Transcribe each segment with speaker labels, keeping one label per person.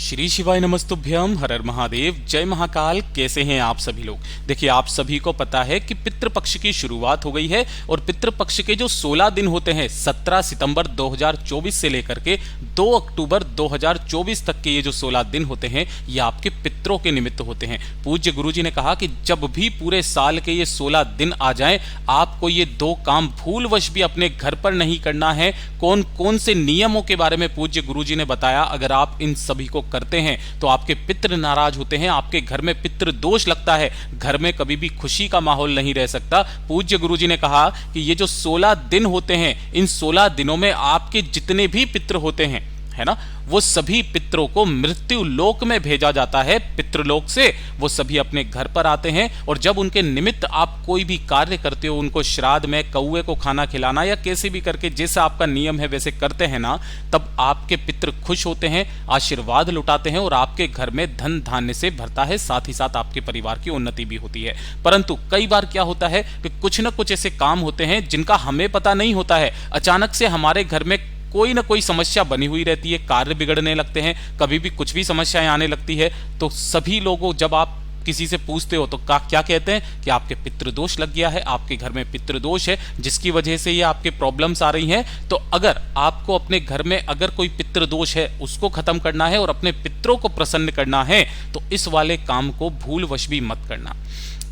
Speaker 1: श्री शिवाय नमस्तुभ्यम, हर हर महादेव, जय महाकाल। कैसे हैं आप सभी लोग। देखिए, आप सभी को पता है कि पितृपक्ष की शुरुआत हो गई है और पितृपक्ष के जो 16 दिन होते हैं 17 सितंबर 2024 से लेकर के 2 अक्टूबर 2024 तक के ये जो 16 दिन होते हैं ये आपके पितरों के निमित्त होते हैं। पूज्य गुरुजी ने कहा कि जब भी पूरे साल के ये 16 दिन आ जाएं, आपको ये 2 काम भूलवश भी अपने घर पर नहीं करना है। कौन कौन से नियमों के बारे में पूज्य गुरुजी ने बताया, अगर आप इन सभी को करते हैं तो आपके पितृ नाराज होते हैं, आपके घर में पितृ दोष लगता है, घर में कभी भी खुशी का माहौल नहीं रह सकता। पूज्य गुरुजी ने कहा कि ये जो 16 दिन होते हैं, इन 16 दिनों में आपके जितने भी पितृ होते हैं, है ना, वो सभी पितरों को मृत्यु लोक में भेजा जाता है। पितृलोक से वो सभी अपने घर पर आते हैं और जब उनके निमित्त आप कोई भी कार्य करते हो, उनको श्राद्ध में कौए को खाना खिलाना या कैसे भी करके जैसा आपका नियम है वैसे करते हैं ना, तब आपके पितृ खुश होते हैं, आशीर्वाद लुटाते हैं और आपके घर में धन धान्य से भरता है, साथ ही साथ आपके परिवार की उन्नति भी होती है। परंतु कई बार क्या होता है कि कुछ न कुछ ऐसे काम होते हैं जिनका हमें पता नहीं होता है, अचानक से हमारे घर में कोई ना कोई समस्या बनी हुई रहती है, कार्य बिगड़ने लगते हैं, कभी भी कुछ भी समस्याएं आने लगती है। तो सभी लोगों, जब आप किसी से पूछते हो तो क्या कहते हैं कि आपके पितृदोष लग गया है, आपके घर में पितृदोष है जिसकी वजह से ये आपके प्रॉब्लम्स आ रही हैं। तो अगर आपको अपने घर में अगर कोई पितृदोष है उसको खत्म करना है और अपने पितरों को प्रसन्न करना है तो इस वाले काम को भूलवश भी मत करना।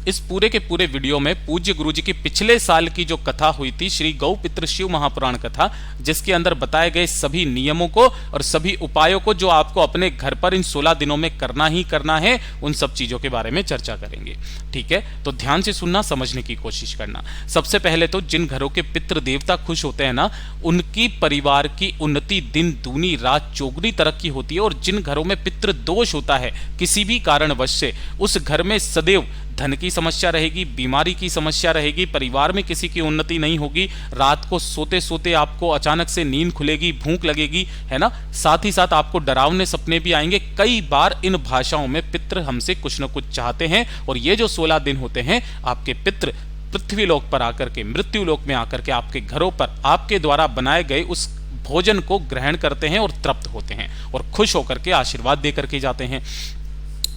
Speaker 1: इस पूरे के पूरे वीडियो में पूज्य गुरुजी की पिछले साल की जो कथा हुई थी, श्री गौ पितृ शिव महापुराण कथा, जिसके अंदर बताए गए सभी नियमों को और सभी उपायों को जो आपको अपने घर पर इन 16 दिनों में करना ही करना है, उन सब चीजों के बारे में चर्चा करेंगे। ठीक है, तो ध्यान से सुनना, समझने की कोशिश करना। सबसे पहले तो जिन घरों के पितृ देवता खुश होते हैं ना, उनकी परिवार की उन्नति दिन दूनी रात चौगुनी तरक्की होती है। और जिन घरों में पितृ दोष होता है किसी भी कारणवश से, उस घर में सदैव धन की समस्या रहेगी, बीमारी की समस्या रहेगी, परिवार में किसी की उन्नति नहीं होगी, रात को सोते सोते आपको अचानक से नींद खुलेगी, भूख लगेगी, है ना, साथ ही साथ आपको डरावने सपने भी आएंगे। कई बार इन भाषाओं में पितृ हमसे कुछ न कुछ चाहते हैं और ये जो 16 दिन होते हैं, आपके पितृ पृथ्वी लोक पर आकर के, मृत्यु लोक में आकर के आपके घरों पर आपके द्वारा बनाए गए उस भोजन को ग्रहण करते हैं और तृप्त होते हैं और खुश होकर के आशीर्वाद देकर के जाते हैं।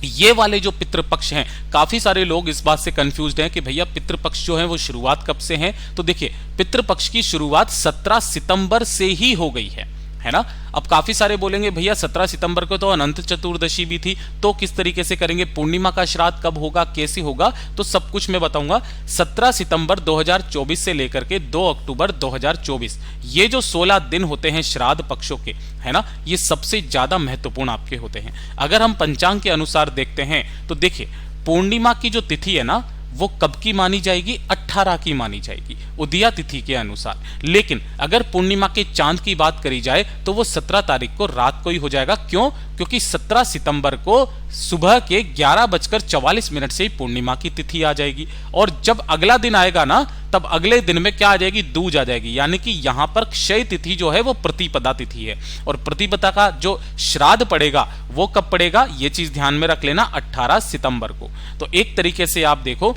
Speaker 1: ये वाले जो पितृपक्ष हैं, काफी सारे लोग इस बात से कंफ्यूज्ड हैं कि भैया पितृपक्ष जो है वो शुरुआत कब से है। तो देखिए, पितृपक्ष की शुरुआत 17 सितंबर से ही हो गई है ना। अब काफी सारे बोलेंगे भैया 17 सितंबर को तो अनंत चतुर्दशी भी थी, तो किस तरीके से करेंगे, पूर्णिमा का श्राद्ध कब होगा, कैसे होगा, तो सब कुछ मैं बताऊंगा। 17 सितंबर 2024 से लेकर के 2 अक्टूबर 2024 ये जो 16 दिन होते हैं श्राद्ध पक्षों के, है ना, ये सबसे ज्यादा महत्वपूर्ण आपके होते हैं। अगर हम पंचांग के अनुसार देखते हैं तो देखिए, पूर्णिमा की जो तिथि है ना, वो कब की मानी जाएगी, 18 की मानी जाएगी उदया तिथि के अनुसार। लेकिन अगर पूर्णिमा के चांद की बात करी जाए तो वो 17 तारीख को रात को ही हो जाएगा। क्यों? क्योंकि 17 सितंबर को सुबह के 11:44 से ही पूर्णिमा की तिथि आ जाएगी और जब अगला दिन आएगा ना, तब अगले दिन में क्या आ जाएगी, दूज आ जाएगी। यानी कि यहां पर क्षय तिथि जो है वो प्रतिपदा तिथि है और प्रतिपदा का जो श्राद्ध पड़ेगा वो कब पड़ेगा, ये चीज ध्यान में रख लेना, 18 सितंबर को। तो एक तरीके से आप देखो,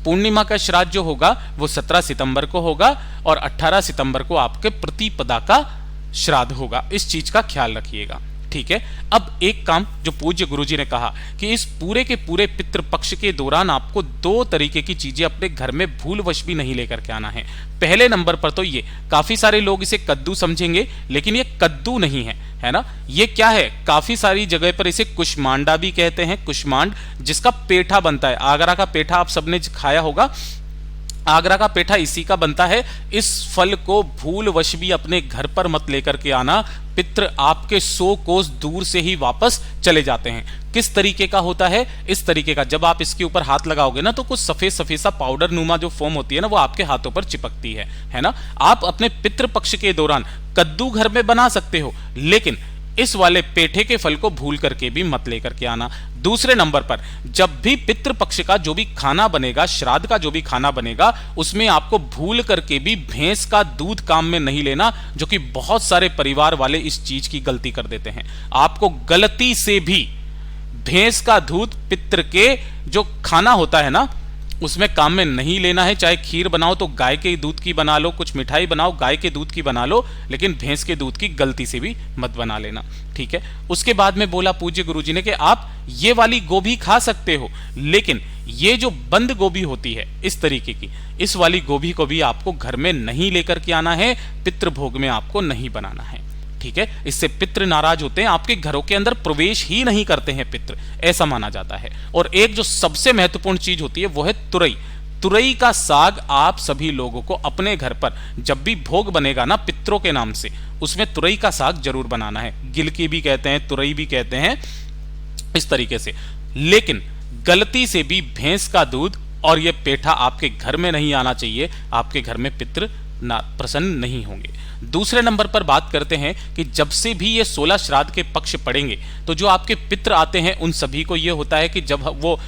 Speaker 1: पूर्णिमा का श्राद्ध जो होगा वो 17 सितंबर को होगा और 18 सितंबर को आपके प्रतिपदा का श्राद्ध होगा। इस चीज का ख्याल रखिएगा। ठीक है, अब एक काम जो पूज्य गुरुजी ने कहा कि इस पूरे के पूरे पितृपक्ष के दौरान आपको 2 तरीके की चीजें अपने घर में भूलवश भी नहीं लेकर के आना है। पहले नंबर पर तो ये, काफी सारे लोग इसे कद्दू समझेंगे, लेकिन ये कद्दू नहीं है ना। ये क्या है, काफी सारी जगह पर इसे कुष्मांडा भी कहते हैं, कुष्मांड, जिसका पेठा बनता है। आगरा का पेठा आप सबने खाया होगा, आगरा का पेठा इसी का बनता है। इस फल को भूलवश भी अपने घर पर मत लेकर के आना, पितृ आपके 100 कोस दूर से ही वापस चले जाते हैं। किस तरीके का होता है, इस तरीके का, जब आप इसके ऊपर हाथ लगाओगे ना तो कुछ सफेद सफेद सा पाउडर नुमा जो फॉर्म होती है ना, वो आपके हाथों पर चिपकती है ना। आप अपने पितृपक्ष के दौरान कद्दू घर में बना सकते हो, लेकिन इस वाले पेठे के फल को भूल करके भी मत लेकर के आना। दूसरे नंबर पर, जब भी पितृपक्ष का जो भी खाना बनेगा, श्राद्ध का जो भी खाना बनेगा, उसमें आपको भूल करके भी भैंस का दूध काम में नहीं लेना, जो कि बहुत सारे परिवार वाले इस चीज की गलती कर देते हैं। आपको गलती से भी भैंस का दूध, पितृ के जो खाना होता है ना, उसमें काम में नहीं लेना है। चाहे खीर बनाओ तो गाय के दूध की बना लो, कुछ मिठाई बनाओ गाय के दूध की बना लो, लेकिन भैंस के दूध की गलती से भी मत बना लेना, ठीक है। उसके बाद में बोला पूज्य गुरुजी ने कि आप ये वाली गोभी खा सकते हो, लेकिन ये जो बंद गोभी होती है इस तरीके की, इस वाली गोभी को भी आपको घर में नहीं लेकर के आना है, पितृ भोग में आपको नहीं बनाना है, ठीक है। इससे पितृ नाराज होते हैं, आपके घरों के अंदर प्रवेश ही नहीं करते हैं पितृ, ऐसा माना जाता है। और एक जो सबसे महत्वपूर्ण चीज होती है वो है तुरई। तुरई का साग आप सभी लोगों को अपने घर पर जब भी भोग बनेगा ना पितरों के नाम से, उसमें तुरई का साग जरूर बनाना है। गिलकी भी कहते हैं, तुरई भी कहते हैं, इस तरीके से। लेकिन गलती से भी भैंस का दूध और ये पेठा आपके घर में नहीं आना चाहिए, आपके घर में पितृ प्रसन्न नहीं होंगे। दूसरे नंबर पर बात करते हैं कि जब से भी ये 16 श्राद्ध के पक्ष पड़ेंगे तो जो आपके पितृ आते हैं उन सभी को ये होता है कि जब वो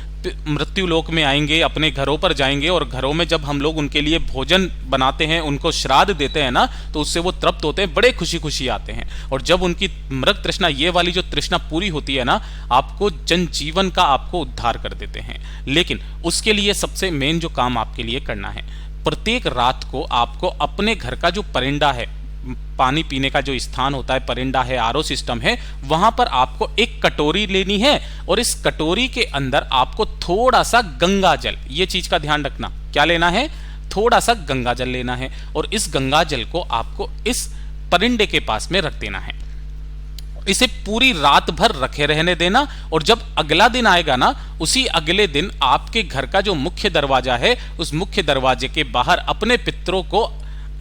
Speaker 1: मृत्यु लोक में आएंगे, अपने घरों पर जाएंगे, और घरों में जब हम लोग उनके लिए भोजन बनाते हैं, उनको श्राद्ध देते हैं ना, तो उससे वो तृप्त होते हैं, बड़े खुशी खुशी आते हैं। और जब उनकी मृग तृष्णा, ये वाली जो तृष्णा पूरी होती है ना, आपको जनजीवन का आपको उद्धार कर देते हैं। लेकिन उसके लिए सबसे मेन जो काम आपके लिए करना है, प्रत्येक रात को आपको अपने घर का जो परिंदा है, पानी पीने का जो स्थान होता है, परिंदा है, आरओ सिस्टम है, वहां पर आपको एक कटोरी लेनी है और इस कटोरी के अंदर आपको थोड़ा सा गंगा जल, ये चीज का ध्यान रखना, क्या लेना है, थोड़ा सा गंगा जल लेना है और इस गंगा जल को आपको इस परिंदे के पास में रख देना है। इसे पूरी रात भर रखे रहने देना और जब अगला दिन आएगा ना, उसी अगले दिन आपके घर का जो मुख्य दरवाजा है, उस मुख्य दरवाजे के बाहर अपने पितरों को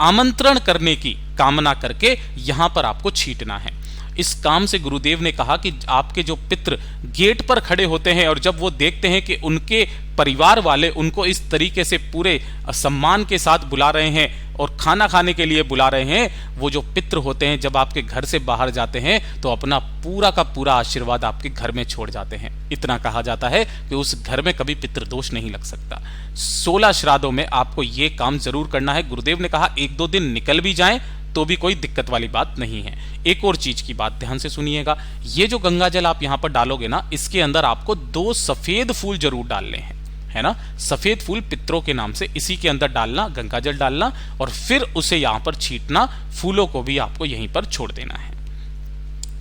Speaker 1: आमंत्रण करने की कामना करके यहां पर आपको छींटना है। इस काम से गुरुदेव ने कहा कि आपके जो पितृ गेट पर खड़े होते हैं और जब वो देखते हैं कि उनके परिवार वाले उनको इस तरीके से पूरे सम्मान के साथ बुला रहे हैं और खाना खाने के लिए बुला रहे हैं, वो जो पितृ होते हैं जब आपके घर से बाहर जाते हैं तो अपना पूरा का पूरा आशीर्वाद आपके घर में छोड़ जाते हैं। इतना कहा जाता है कि उस घर में कभी पितृदोष नहीं लग सकता। 16 श्राद्धों में आपको ये काम जरूर करना है। गुरुदेव ने कहा 1-2 दिन निकल भी जाएं तो भी कोई दिक्कत वाली बात नहीं है। एक और चीज की बात ध्यान से सुनिएगा, ये जो गंगा जल आप यहां पर डालोगे ना, इसके अंदर आपको 2 सफेद फूल जरूर डालने हैं, है ना। सफेद फूल पितरों के नाम से इसी के अंदर डालना, गंगा जल डालना और फिर उसे यहां पर छींटना, फूलों को भी आपको यहीं पर छोड़ देना है।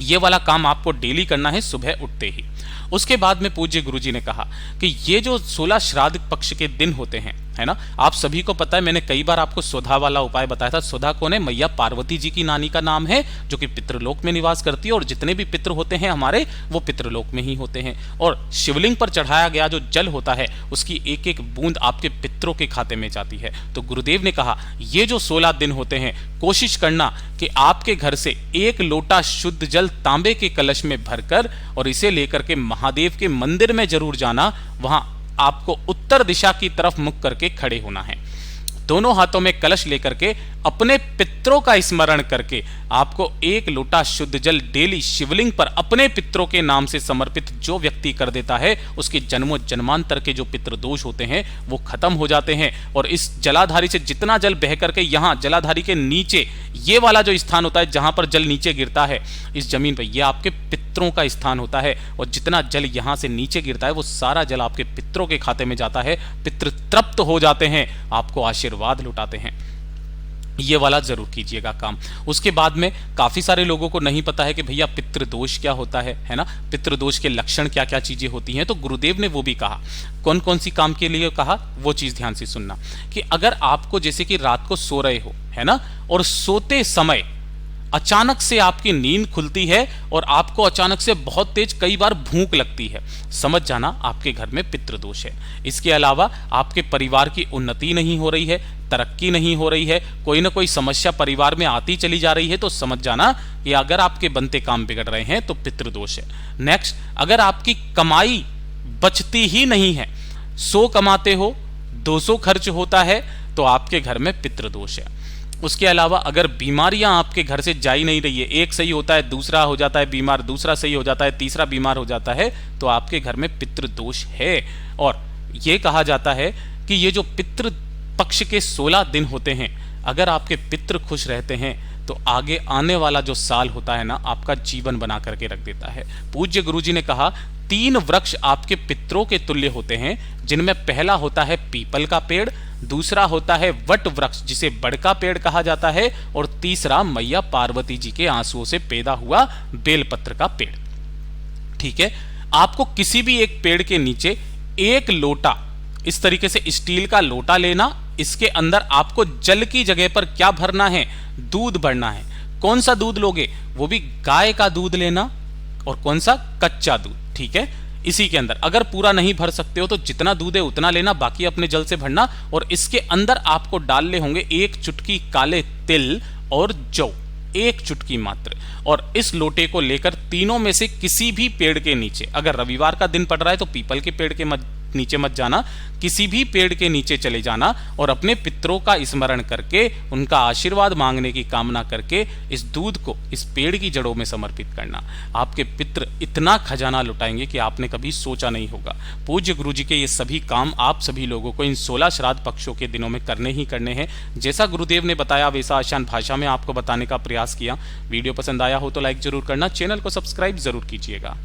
Speaker 1: ये वाला काम आपको डेली करना है सुबह उठते ही। उसके बाद में पूज्य गुरुजी ने कहा कि ये जो 16 श्राद्ध पक्ष के दिन होते हैं, है ना, आप सभी को पता है, मैंने कई बार आपको सुधा वाला उपाय बताया था। सुधा कौन है? मैया पार्वती जी की नानी का नाम है, जो कि पितृलोक में निवास करती है और जितने भी पितृ होते हैं हमारे, वो पितृलोक में ही होते हैं। और शिवलिंग पर चढ़ाया गया जो जल होता है, उसकी एक एक बूंद आपके पितरों के खाते में जाती है। तो गुरुदेव ने कहा ये जो 16 दिन होते हैं, कोशिश करना कि आपके घर से 1 लोटा शुद्ध जल तांबे के कलश में भरकर और इसे लेकर के महादेव के मंदिर में जरूर जाना। वहां आपको उत्तर दिशा की तरफ मुख करके खड़े होना है, दोनों हाथों में कलश लेकर के अपने पितरों का स्मरण करके आपको 1 लोटा शुद्ध जल डेली शिवलिंग पर अपने पितरों के नाम से समर्पित जो व्यक्ति कर देता है, उसके जन्मों जन्मांतर के जो पितृदोष होते हैं वो खत्म हो जाते हैं। और इस जलाधारी से जितना जल बह करके यहाँ जलाधारी के नीचे, ये वाला जो स्थान होता है जहां पर जल नीचे गिरता है इस जमीन पर, यह आपके पितरों का स्थान होता है और जितना जल यहां से नीचे गिरता है वो सारा जल आपके पितरों के खाते में जाता है। पितृ तृप्त हो जाते हैं, आपको आशीर्वाद लुटाते हैं। ये वाला जरूर कीजिएगा काम। उसके बाद में काफी सारे लोगों को नहीं पता है कि भैया पितृदोष क्या होता है ना, पितृदोष के लक्षण क्या क्या चीजें होती हैं। तो गुरुदेव ने वो भी कहा, कौन कौन सी काम के लिए कहा वो चीज ध्यान से सुनना, कि अगर आपको जैसे कि रात को सो रहे हो, है ना, और सोते समय अचानक से आपकी नींद खुलती है और आपको अचानक से बहुत तेज कई बार भूख लगती है, समझ जाना आपके घर में पितृदोष है। इसके अलावा आपके परिवार की उन्नति नहीं हो रही है, तरक्की नहीं हो रही है, कोई ना कोई समस्या परिवार में आती चली जा रही है, तो समझ जाना कि अगर आपके बनते काम बिगड़ रहे हैं तो पितृदोष है। नेक्स्ट, अगर आपकी कमाई बचती ही नहीं है, 100 कमाते हो 200 खर्च होता है, तो आपके घर में पितृदोष है। उसके अलावा अगर बीमारियां आपके घर से जा ही नहीं रही है, एक सही होता है दूसरा हो जाता है बीमार, दूसरा सही हो जाता है तीसरा बीमार हो जाता है, तो आपके घर में पितृदोष है। और यह कहा जाता है कि ये जो पितृ पक्ष के 16 दिन होते हैं, अगर आपके पितृ खुश रहते हैं तो आगे आने वाला जो साल होता है ना, आपका जीवन बना करके रख देता है। पूज्य गुरुजी ने कहा 3 वृक्ष आपके पितरों के तुल्य होते हैं, जिनमें पहला होता है पीपल का पेड़, दूसरा होता है वट वृक्ष जिसे बड़का पेड़ कहा जाता है, और तीसरा मैया पार्वती जी के आंसुओं से पैदा हुआ बेलपत्र का पेड़। ठीक है, आपको किसी भी एक पेड़ के नीचे एक लोटा, इस तरीके से स्टील का लोटा लेना, इसके अंदर आपको जल की जगह पर क्या भरना है, दूध भरना है। कौन सा दूध लोगे, वो भी गाय का दूध लेना, और कौन सा, कच्चा दूध। ठीक है, इसी के अंदर अगर पूरा नहीं भर सकते हो तो जितना दूध है उतना लेना, बाकी अपने जल से भरना, और इसके अंदर आपको डालने होंगे 1 चुटकी काले तिल और जौ, 1 चुटकी मात्र। और इस लोटे को लेकर तीनों में से किसी भी पेड़ के नीचे, अगर रविवार का दिन पड़ रहा है तो पीपल के पेड़ के नीचे मत जाना, किसी भी पेड़ के नीचे चले जाना, और अपने पितरों का स्मरण करके उनका आशीर्वाद मांगने की कामना करके इस दूध को इस पेड़ की जड़ों में समर्पित करना। आपके पितर इतना खजाना लुटाएंगे कि आपने कभी सोचा नहीं होगा। पूज्य गुरु जी के ये सभी काम आप सभी लोगों को इन 16 श्राद्ध पक्षों के दिनों में करने ही करने हैं। जैसा गुरुदेव ने बताया वैसा आसान भाषा में आपको बताने का प्रयास किया। वीडियो पसंद आया हो तो लाइक जरूर करना, चैनल को सब्सक्राइब जरूर कीजिएगा।